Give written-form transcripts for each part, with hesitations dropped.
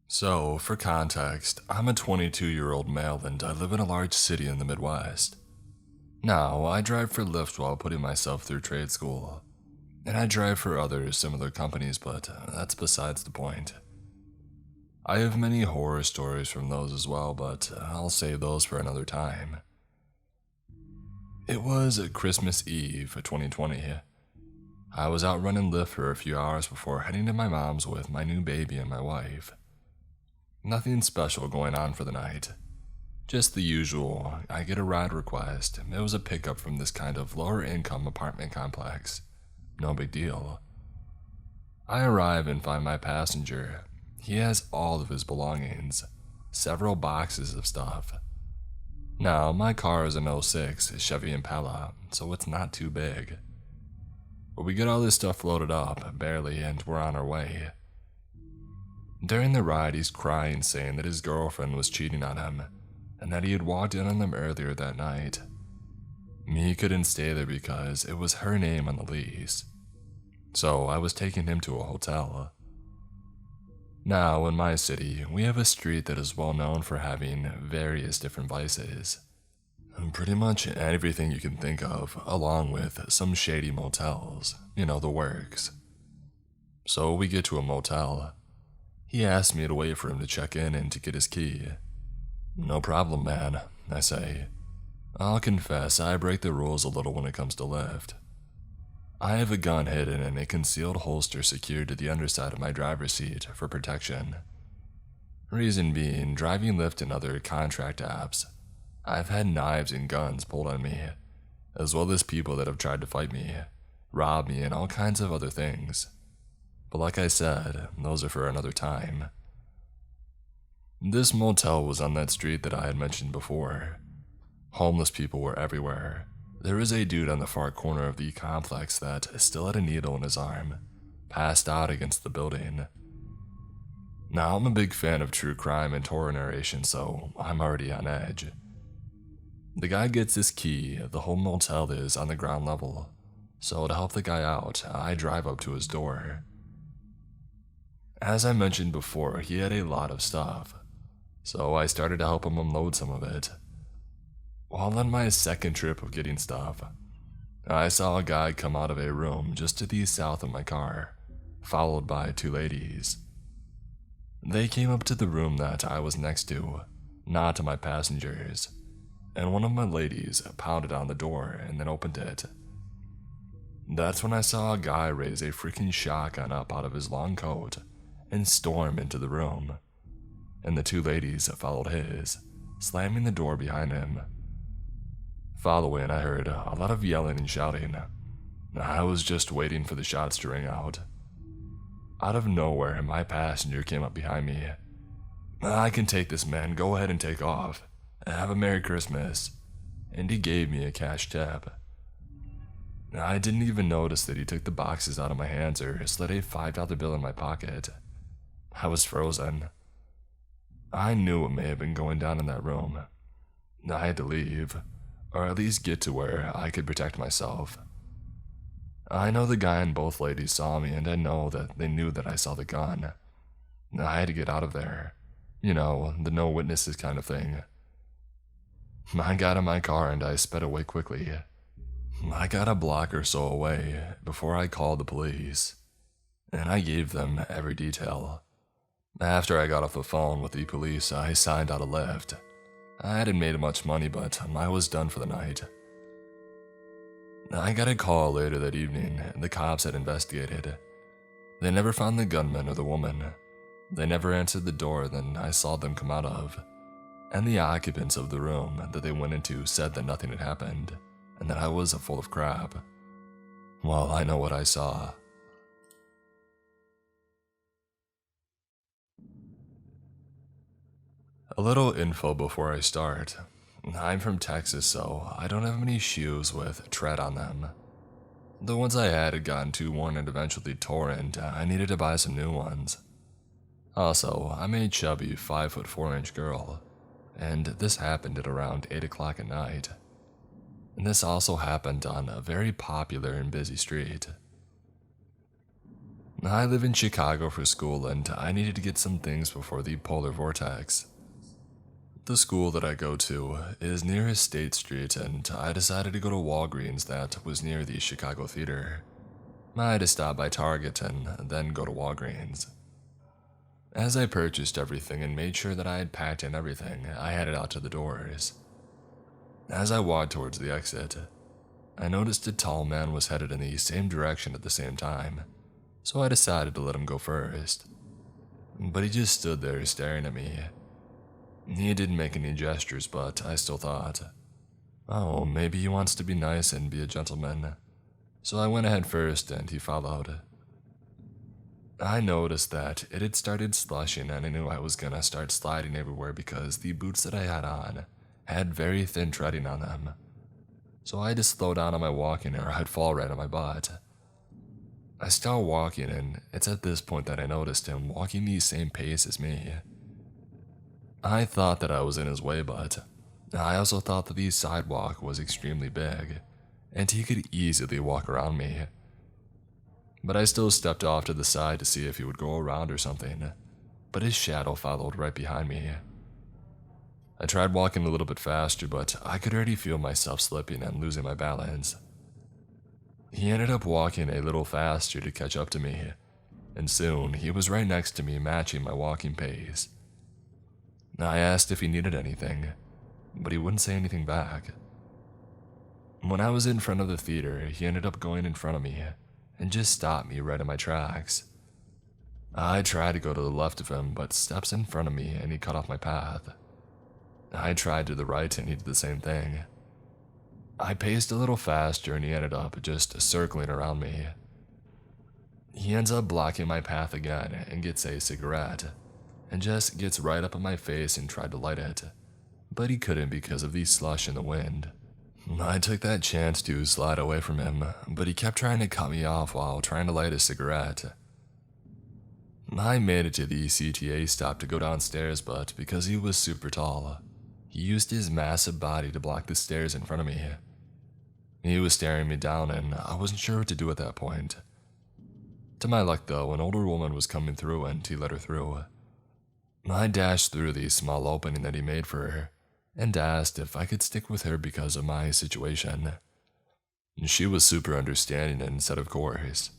So, for context, I'm a 22-year-old male and I live in a large city in the Midwest. Now, I drive for Lyft while putting myself through trade school. And I drive for other similar companies, but that's besides the point. I have many horror stories from those as well, but I'll save those for another time. It was Christmas Eve 2020. I was out running Lyft for a few hours before heading to my mom's with my new baby and my wife. Nothing special going on for the night. Just the usual, I get a ride request. It was a pickup from this kind of lower income apartment complex. No big deal. I arrive and find my passenger. He has all of his belongings, several boxes of stuff. Now, my car is an '06 Chevy Impala, so it's not too big. But we get all this stuff loaded up, barely, and we're on our way. During the ride, he's crying, saying that his girlfriend was cheating on him, and that he had walked in on them earlier that night. Me couldn't stay there because it was her name on the lease. So I was taking him to a hotel. Now, in my city, we have a street that is well known for having various different vices. Pretty much everything you can think of, along with some shady motels, the works. So we get to a motel. He asked me to wait for him to check in and to get his key. No problem, man, I say. I'll confess I break the rules a little when it comes to Lyft. I have a gun hidden in a concealed holster secured to the underside of my driver's seat for protection. Reason being, driving Lyft and other contract apps, I've had knives and guns pulled on me, as well as people that have tried to fight me, rob me, and all kinds of other things. But like I said, those are for another time. This motel was on that street that I had mentioned before. Homeless people were everywhere. There was a dude on the far corner of the complex that still had a needle in his arm, passed out against the building. Now, I'm a big fan of true crime and horror narration, so I'm already on edge. The guy gets his key. The whole motel is on the ground level, so to help the guy out, I drive up to his door. As I mentioned before, he had a lot of stuff, so I started to help him unload some of it. While on my second trip of getting stuff, I saw a guy come out of a room just to the south of my car, followed by two ladies. They came up to the room that I was next to, not to my passengers, and one of my ladies pounded on the door and then opened it. That's when I saw a guy raise a freaking shotgun up out of his long coat and storm into the room, and the two ladies followed his, slamming the door behind him. Following, I heard a lot of yelling and shouting. I was just waiting for the shots to ring out. Out of nowhere, my passenger came up behind me. I can take this, man. Go ahead and take off. Have a Merry Christmas. And he gave me a cash tip. I didn't even notice that he took the boxes out of my hands or slid a $5 bill in my pocket. I was frozen. I knew what may have been going down in that room. I had to leave, or at least get to where I could protect myself. I know the guy and both ladies saw me, and I know that they knew that I saw the gun. I had to get out of there. The no witnesses kind of thing. I got in my car and I sped away quickly. I got a block or so away before I called the police, and I gave them every detail. After I got off the phone with the police, I signed out a Lyft. I hadn't made much money, but I was done for the night. I got a call later that evening. The cops had investigated. They never found the gunman or the woman. They never answered the door that I saw them come out of. And the occupants of the room that they went into said that nothing had happened, and that I was full of crap. Well, I know what I saw. A little info before I start. I'm from Texas, so I don't have many shoes with tread on them. The ones I had gotten too worn and eventually tore, and I needed to buy some new ones. Also, I'm a chubby 5'4" girl, and this happened at around 8 o'clock at night. And this also happened on a very popular and busy street. I live in Chicago for school and I needed to get some things before the polar vortex. The school that I go to is near State Street and I decided to go to Walgreens that was near the Chicago Theater. I had to stop by Target and then go to Walgreens. As I purchased everything and made sure that I had packed in everything, I headed out to the doors. As I walked towards the exit, I noticed a tall man was headed in the same direction at the same time, so I decided to let him go first. But he just stood there staring at me. He didn't make any gestures, but I still thought, oh, maybe he wants to be nice and be a gentleman. So I went ahead first and he followed. I noticed that it had started slushing and I knew I was gonna start sliding everywhere because the boots that I had on had very thin treading on them. So I had to slow down on my walking or I'd fall right on my butt. I start walking and it's at this point that I noticed him walking the same pace as me. I thought that I was in his way, but I also thought that the sidewalk was extremely big and he could easily walk around me. But I still stepped off to the side to see if he would go around or something, but his shadow followed right behind me. I tried walking a little bit faster, but I could already feel myself slipping and losing my balance. He ended up walking a little faster to catch up to me, and soon he was right next to me matching my walking pace. I asked if he needed anything, but he wouldn't say anything back. When I was in front of the theater, he ended up going in front of me and just stopped me right in my tracks. I tried to go to the left of him, but steps in front of me and he cut off my path. I tried to the right and he did the same thing. I paced a little faster and he ended up just circling around me. He ends up blocking my path again and gets a cigarette and just gets right up in my face and tried to light it, but he couldn't because of the slush in the wind. I took that chance to slide away from him, but he kept trying to cut me off while trying to light a cigarette. I made it to the CTA stop to go downstairs, but because he was super tall, he used his massive body to block the stairs in front of me. He was staring me down and I wasn't sure what to do at that point. To my luck though, an older woman was coming through and he let her through. I dashed through the small opening that he made for her and asked if I could stick with her because of my situation. She was super understanding and said of course.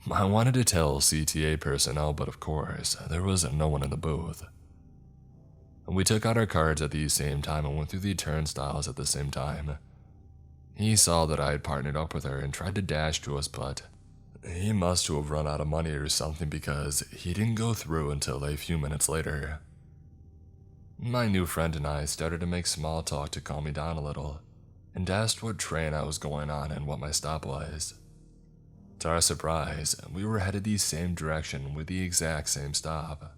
I wanted to tell CTA personnel, but of course, there was no one in the booth. We took out our cards at the same time and went through the turnstiles at the same time. He saw that I had partnered up with her and tried to dash to us, but he must have run out of money or something because he didn't go through until a few minutes later. My new friend and I started to make small talk to calm me down a little, and asked what train I was going on and what my stop was. To our surprise, we were headed the same direction with the exact same stop.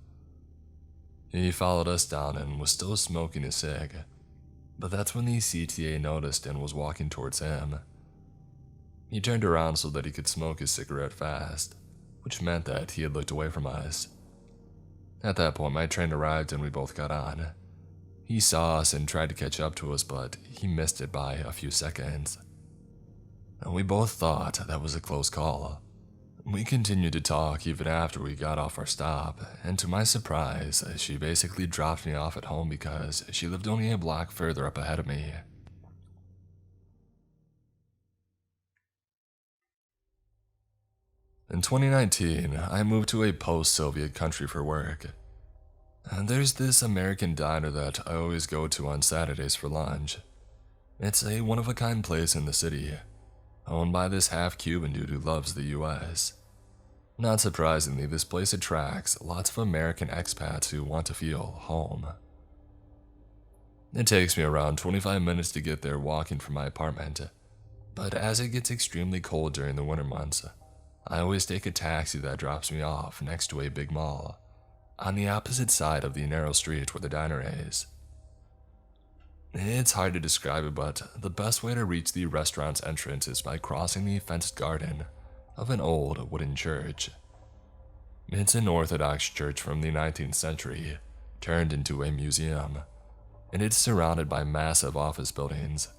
He followed us down and was still smoking his cig, but that's when the CTA noticed and was walking towards him. He turned around so that he could smoke his cigarette fast, which meant that he had looked away from us. At that point, my train arrived and we both got on. He saw us and tried to catch up to us, but he missed it by a few seconds. We both thought that was a close call. We continued to talk even after we got off our stop, and to my surprise, she basically dropped me off at home because she lived only a block further up ahead of me. In 2019, I moved to a post-Soviet country for work. And there's this American diner that I always go to on Saturdays for lunch. It's a one-of-a-kind place in the city, owned by this half-Cuban dude who loves the US. Not surprisingly, this place attracts lots of American expats who want to feel home. It takes me around 25 minutes to get there walking from my apartment, but as it gets extremely cold during the winter months, I always take a taxi that drops me off next to a big mall, on the opposite side of the narrow street where the diner is. It's hard to describe it, but the best way to reach the restaurant's entrance is by crossing the fenced garden of an old wooden church. It's an Orthodox church from the 19th century, turned into a museum, and it's surrounded by massive office buildings.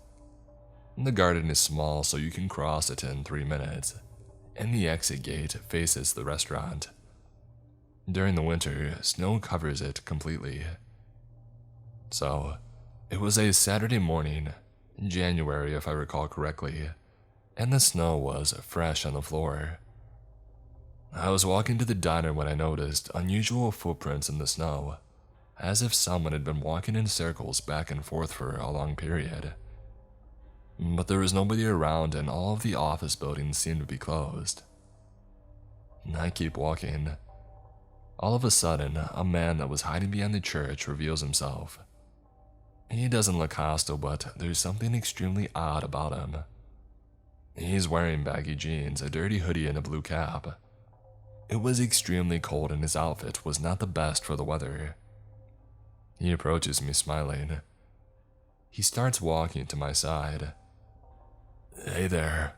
The garden is small, so you can cross it in 3 minutes, and the exit gate faces the restaurant. During the winter, snow covers it completely. So, it was a Saturday morning, January if I recall correctly, and the snow was fresh on the floor. I was walking to the diner when I noticed unusual footprints in the snow, as if someone had been walking in circles back and forth for a long period. But there was nobody around and all of the office buildings seemed to be closed. I keep walking. All of a sudden, a man that was hiding behind the church reveals himself. He doesn't look hostile, but there's something extremely odd about him. He's wearing baggy jeans, a dirty hoodie, and a blue cap. It was extremely cold and his outfit was not the best for the weather. He approaches me smiling. He starts walking to my side. "Hey there."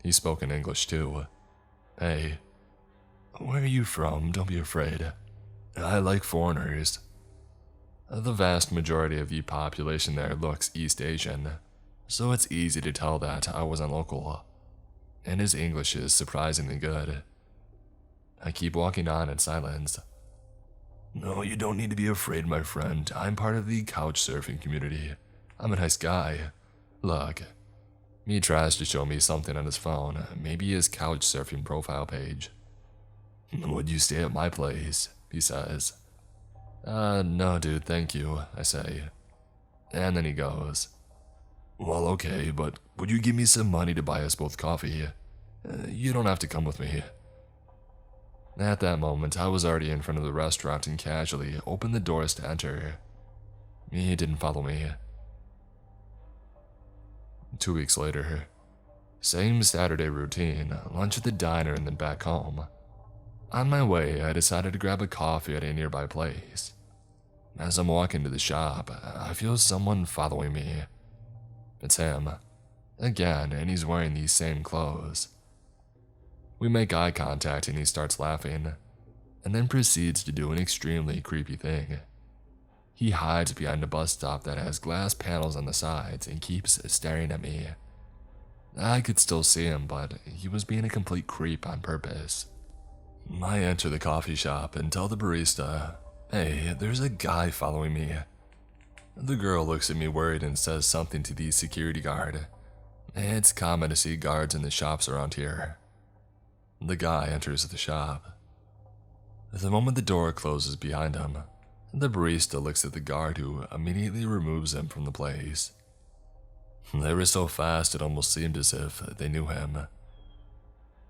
He spoke in English too. "Hey, where are you from? Don't be afraid. I like foreigners." The vast majority of the population there looks East Asian, so it's easy to tell that I wasn't local. And his English is surprisingly good. I keep walking on in silence. "No, you don't need to be afraid, my friend. I'm part of the couch surfing community. I'm a nice guy. Look." He tries to show me something on his phone, maybe his couch surfing profile page. "Would you stay at my place?" he says. No dude, thank you," I say. And then he goes, "Well, okay, but would you give me some money to buy us both coffee? You don't have to come with me." At that moment, I was already in front of the restaurant and casually opened the doors to enter. He didn't follow me. 2 weeks later, same Saturday routine, lunch at the diner and then back home. On my way, I decided to grab a coffee at a nearby place. As I'm walking to the shop, I feel someone following me. It's him, again, and he's wearing these same clothes. We make eye contact and he starts laughing, and then proceeds to do an extremely creepy thing. He hides behind a bus stop that has glass panels on the sides and keeps staring at me. I could still see him, but he was being a complete creep on purpose. I enter the coffee shop and tell the barista, "Hey, there's a guy following me." The girl looks at me worried and says something to the security guard. It's common to see guards in the shops around here. The guy enters the shop. The moment the door closes behind him, the barista looks at the guard who immediately removes him from the place. They were so fast it almost seemed as if they knew him.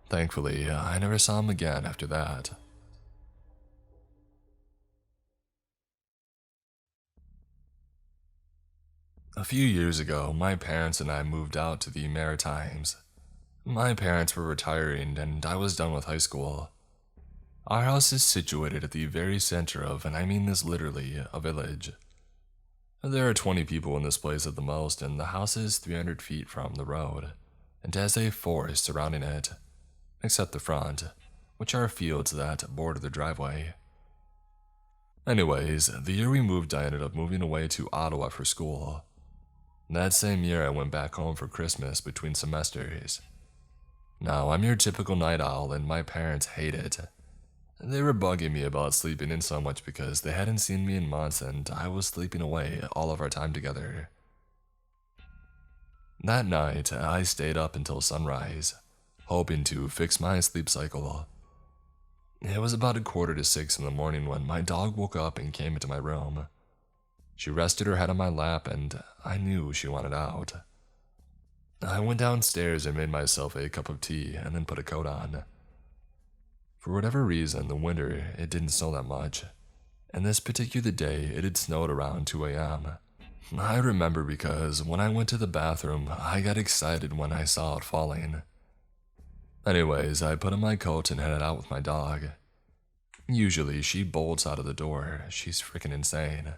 Thankfully, I never saw him again after that. A few years ago, my parents and I moved out to the Maritimes. My parents were retiring and I was done with high school. Our house is situated at the very center of, and I mean this literally, a village. There are 20 people in this place at the most, and the house is 300 feet from the road, and has a forest surrounding it, except the front, which are fields that border the driveway. Anyways, the year we moved, I ended up moving away to Ottawa for school. That same year, I went back home for Christmas between semesters. Now, I'm your typical night owl, and my parents hate it. They were bugging me about sleeping in so much because they hadn't seen me in months and I was sleeping away all of our time together. That night, I stayed up until sunrise, hoping to fix my sleep cycle. It was about 5:45 in the morning when my dog woke up and came into my room. She rested her head on my lap and I knew she wanted out. I went downstairs and made myself a cup of tea and then put a coat on. For whatever reason, the winter, it didn't snow that much, and this particular day, it had snowed around 2 a.m. I remember because when I went to the bathroom, I got excited when I saw it falling. Anyways, I put on my coat and headed out with my dog. Usually, she bolts out of the door, she's freaking insane,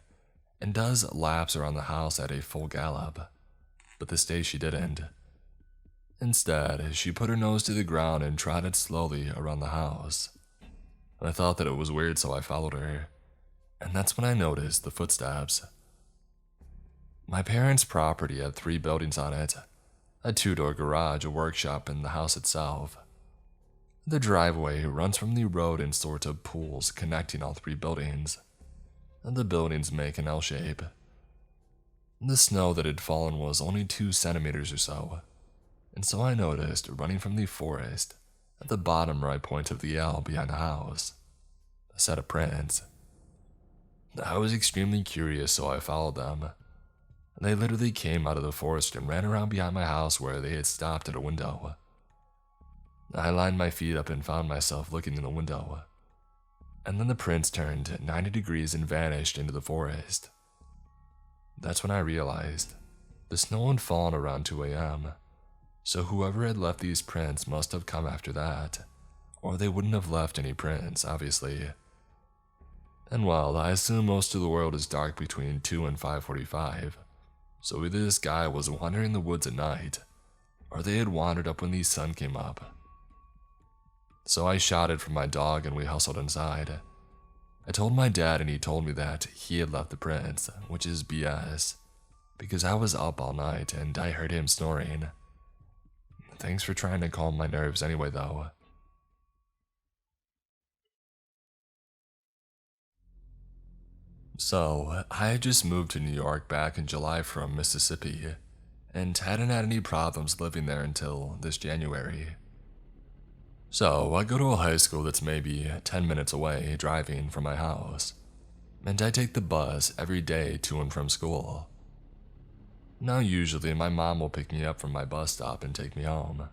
and does laps around the house at a full gallop, but this day she didn't. Instead, she put her nose to the ground and trotted slowly around the house. I thought that it was weird, so I followed her, and that's when I noticed the footsteps. My parents' property had 3 buildings on it, a 2-door garage, a workshop, and the house itself. The driveway runs from the road in sort of pools connecting all three buildings, and the buildings make an L shape. The snow that had fallen was only 2 centimeters or so, and so I noticed running from the forest at the bottom right point of the L behind the house a set of prints. I was extremely curious, so I followed them. They literally came out of the forest and ran around behind my house where they had stopped at a window. I lined my feet up and found myself looking in the window, and then the prints turned 90 degrees and vanished into the forest. That's when I realized the snow had fallen around 2 a.m., so whoever had left these prints must have come after that, or they wouldn't have left any prints, obviously. And well, I assume most of the world is dark between 2 and 5:45, so either this guy was wandering the woods at night, or they had wandered up when the sun came up. So I shouted for my dog and we hustled inside. I told my dad and he told me that he had left the prints, which is BS, because I was up all night and I heard him snoring. Thanks for trying to calm my nerves anyway, though. So, I had just moved to New York back in July from Mississippi, and hadn't had any problems living there until this January. So, I go to a high school that's maybe 10 minutes away driving from my house, and I take the bus every day to and from school. Now usually my mom will pick me up from my bus stop and take me home,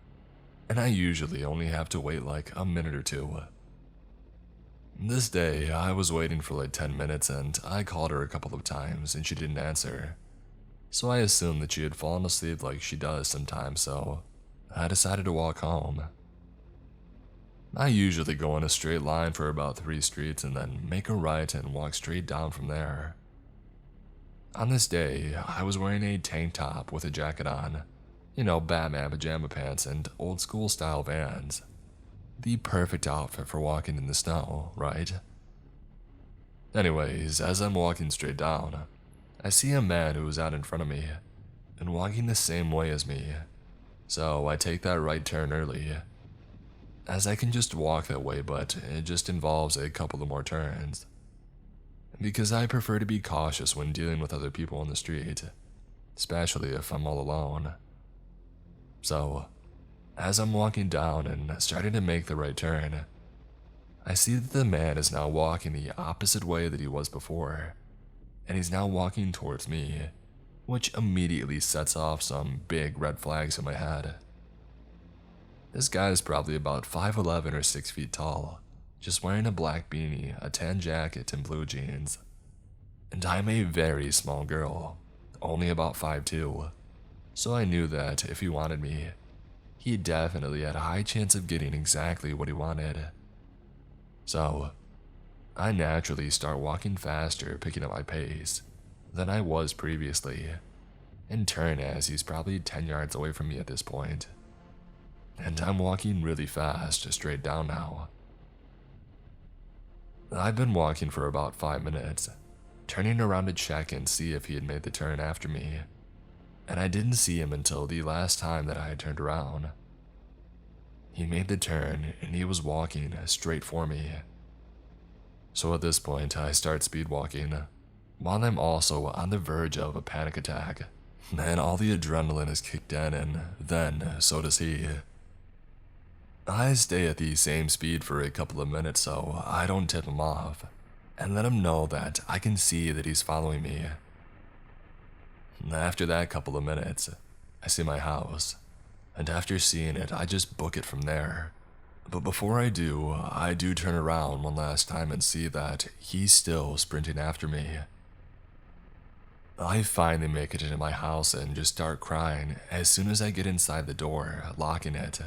and I usually only have to wait like a minute or two. This day, I was waiting for like 10 minutes and I called her a couple of times and she didn't answer, so I assumed that she had fallen asleep like she does sometimes, so I decided to walk home. I usually go in a straight line for about 3 streets and then make a right and walk straight down from there. On this day, I was wearing a tank top with a jacket on, Batman pajama pants and old school style Vans. The perfect outfit for walking in the snow, right? Anyways, as I'm walking straight down, I see a man who is out in front of me and walking the same way as me, so I take that right turn early, as I can just walk that way, but it just involves a couple of more turns, because I prefer to be cautious when dealing with other people on the street, especially if I'm all alone. So, as I'm walking down and starting to make the right turn, I see that the man is now walking the opposite way that he was before, and he's now walking towards me, which immediately sets off some big red flags in my head. This guy is probably about 5'11" or 6 feet tall, just wearing a black beanie, a tan jacket, and blue jeans. And I'm a very small girl, only about 5'2", so I knew that if he wanted me, he definitely had a high chance of getting exactly what he wanted. So, I naturally start walking faster, picking up my pace, than I was previously, and turn as he's probably 10 yards away from me at this point. And I'm walking really fast, straight down now. I've been walking for about 5 minutes, turning around to check and see if he had made the turn after me, and I didn't see him until the last time that I had turned around. He made the turn and he was walking straight for me. So at this point, I start speed walking, while I'm also on the verge of a panic attack, and all the adrenaline is kicked in, and then so does he. I stay at the same speed for a couple of minutes so I don't tip him off, and let him know that I can see that he's following me. After that couple of minutes, I see my house, and after seeing it, I just book it from there. But before I do turn around one last time and see that he's still sprinting after me. I finally make it into my house and just start crying as soon as I get inside the door, locking it.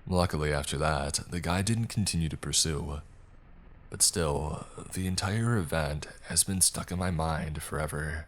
Luckily after that, the guy didn't continue to pursue, but still, the entire event has been stuck in my mind forever.